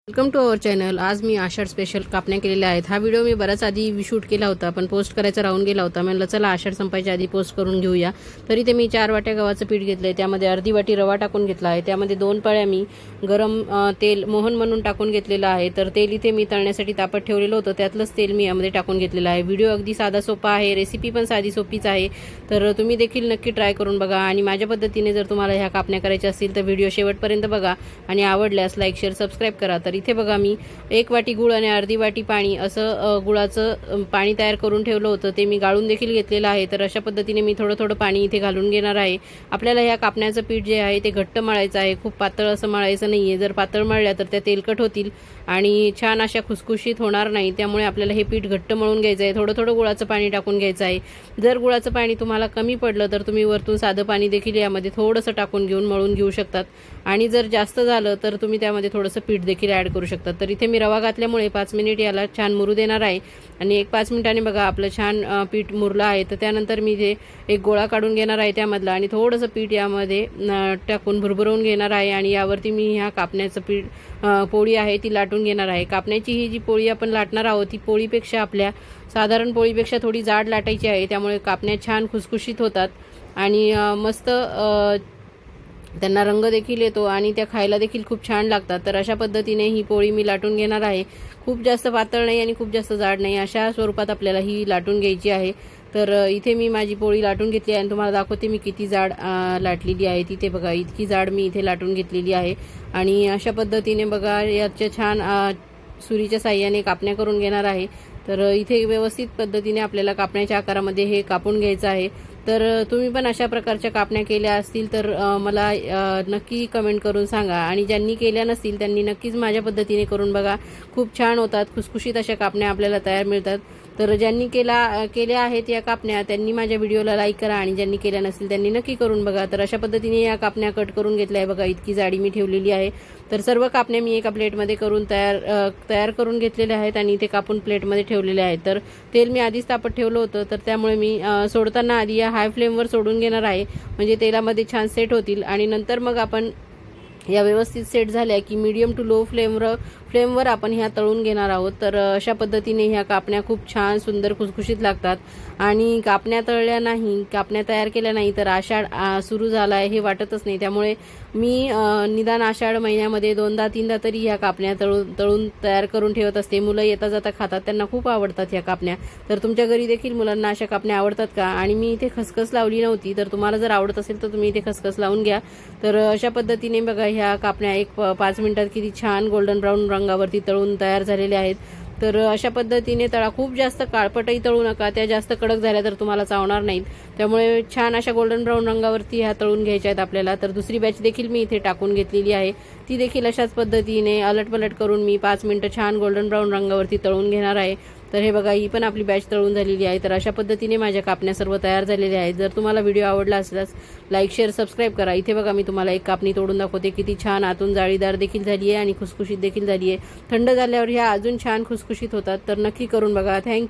Welcome to our channel. आज मी आषाढ special कापण्या केलेल्या आहेत। हा व्हिडिओ मी बराच आधी शूट केला होता, पण पोस्ट करायचा राहून गेला होता। म्हणलं चला आषाढ संपायच्या आधी पोस्ट करून घेऊया। तरी ते मी 4 वाट्या गव्हाचं पीठ घेतलंय, त्यामध्ये अर्धी वाटी रवा टाकून घेतला आहे। त्यामध्ये 2 पळ्या मी गरम तेल मोहन म्हणून टाकून घेतलेलं आहे। तर तेल इथे मी तळण्यासाठी तापत ठेवलेलं होतं, त्यातलंच तेल मी यामध्ये टाकून घेतलेलं आहे। व्हिडिओ अगदी साधा सोपा आहे, रेसिपी पण साधी सोपीच आहे, तर तुम्ही देखील नक्की ट्राय करून बघा। आणि माझ्या पद्धतीने जर तुम्हाला ह्या कापण्या करायच्या असतील तर व्हिडिओ शेवटपर्यंत बघा आणि आवडल्यास लाईक शेअर सबस्क्राइब करा। तर इथे बघा मी 1 वाटी गुळ आणि अर्धी वाटी पाणी असं गुळाचं पाणी तयार करून ठेवलं होतं, ते मी गाळून देखील घेतलेलं आहे। तर अशा पद्धतीने मी थोडं थोडं पाणी इथे घालून घेणार आहे। आपल्याला ह्या कापण्याचं पीठ जे आहे ते घट्ट मळायचं आहे, खूप पातळ असं मळायचं नाहीये। जर पातळ मळल्या तर त्या तेलकट होतील आणि छान अशा खुसखुशीत होणार नाही, त्यामुळे आपल्याला हे पीठ घट्ट मळून घ्यायचं आहे। थोडं थोडं गुळाचं पाणी टाकून घ्यायचं आहे। जर गुळाचं पाणी तुम्हाला कमी पडलं तर तुम्ही वरतून साधं पाणी देखील यामध्ये थोडंसं टाकून घेऊन मळून घेऊ शकतात, आणि जर जास्त झालं तर तुम्ही त्यामध्ये थोडंसं पीठ देखील ऍड करू शकता। तर इथे मी रवा घातल्यामुळे 5 मिनिट याला छान मुरू देणार आहे, आणि 1-5 मिनिटांनी बघा आपलं छान पीठ मुरलं आहे। तर त्यानंतर मी इथे एक गोळा काढून घेणार आहे त्यामधला, आणि थोडंसं पीठ यामध्ये टाकून भुरभुरवून घेणार आहे, आणि यावरती मी ह्या कापण्याचं पीठ पोळी आहे ती लाटून घेणार आहे। कापण्याची ही जी पोळी आपण लाटणार आहोत ती पोळीपेक्षा आपल्या साधारण पोळीपेक्षा थोडी जाड लाटायची आहे, त्यामुळे कापण्या छान खुसखुशीत होतात आणि मस्त त्यांना रंग देखील येतो, आणि त्या खायला देखील खूप छान लागतात। तर अशा पद्धतीने ही पोळी मी लाटून घेणार आहे। खूप जास्त पातळ नाही आणि खूप जास्त जाड नाही, अशा स्वरूपात आपल्याला ही लाटून घ्यायची आहे। तर इथे मी माझी पोळी लाटून घेतली आहे आणि तुम्हाला दाखवते मी किती जाड लाटलेली आहे। तिथे बघा इतकी जाड मी इथे लाटून घेतलेली आहे, आणि अशा पद्धतीने बघा याच्या छान सुरीच्या साहाय्याने कापण्या करून घेणार आहे। तर इथे व्यवस्थित पद्धतीने आपल्याला कापण्याच्या आकारामध्ये हे कापून घ्यायचं आहे। तर तुम्ही पण अशा प्रकारच्या कापण्या केल्या असतील तर मला नक्की कमेंट करून सांगा, आणि ज्यांनी केल्या नसतील त्यांनी नक्कीच माझ्या पद्धतीने करून बघा, खूप छान होतात, खुसखुशीत अशा कापण्या आपल्याला तयार मिळतात। तर ज्यांनी केल्या आहेत या कापण्या त्यांनी माझ्या व्हिडिओला लाईक करा, आणि ज्यांनी केल्या नसतील त्यांनी नक्की करून बघा। तर अशा पद्धतीने या कापण्या कट करून घेतल्या आहे, बघा इतकी जाडी मी ठेवलेली आहे। तर सर्व कापण्या मी एका प्लेटमध्ये करून तयार करून घेतलेल्या आहेत, आणि इथे कापून प्लेटमध्ये ठेवलेल्या आहेत। तर तेल मी आधीच तापत ठेवलं होतं, तर त्यामुळे मी सोडताना आधी या हाय फ्लेमवर सोडून घेणार आहे, म्हणजे तेलामध्ये छान सेट होतील, आणि नंतर मग आपण या व्यवस्थित सेट झाल्या की मीडियम टू लो फ्लेमवर आपण ह्या तळून घेणार आहोत। तर अशा पद्धतीने ह्या कापण्या खूप छान सुंदर खुसखुशीत लागतात, आणि कापण्या तळल्या नाही, कापण्या तयार केल्या नाही तर आषाढ सुरू झाला आहे हे वाटतच नाही। त्यामुळे मी निदान आषाढ महिन्यामध्ये 2दा-3दा तरी ह्या कापण्या तळून तयार करून ठेवत असते। मुलं येता जाता खातात, त्यांना खूप आवडतात ह्या कापण्या। तर तुमच्या घरी देखील मुलांना अशा कापण्या आवडतात का? आणि मी इथे खसखस लावली नव्हती, तर तुम्हाला जर आवडत असेल तर तुम्ही इथे खसखस लावून घ्या। तर अशा पद्धतीने बघा ह्या कापण्या 5 मिनिटात किती छान गोल्डन ब्राऊन रंगावरती तळून तयार झालेल्या आहेत। तर अशा पद्धतीने तळा, खूप जास्त काळपटही तळू नका, त्या जास्त कडक झाल्या तर तुम्हाला चावणार नाहीत। त्यामुळे छान अशा गोल्डन ब्राऊन रंगावरती ह्या तळून घ्यायच्या आहेत आपल्याला। तर दुसरी बॅच देखील मी इथे टाकून घेतलेली आहे, ती देखील अशाच पद्धतीने अलटपलट करून मी 5 मिनिटं छान गोल्डन ब्राऊन रंगावरती तळून घेणार आहे। तर हे बघा ही पण आपली बॅच तळून झालेली आहे। तर अशा पद्धतीने माझ्या कापण्या सर्व तयार झालेल्या आहेत। जर तुम्हाला व्हिडिओ आवडला असल्यास लाईक शेअर सबस्क्राइब करा। इथे बघा मी तुम्हाला एक कापणी तोडून दाखवते, किती छान आतून जाळीदार देखील झाली आहे आणि खुसखुशीत देखील झाली आहे। थंड झाल्यावर ह्या अजून छान खुसखुशीत होतात, तर नक्की करून बघा। थँक्यू।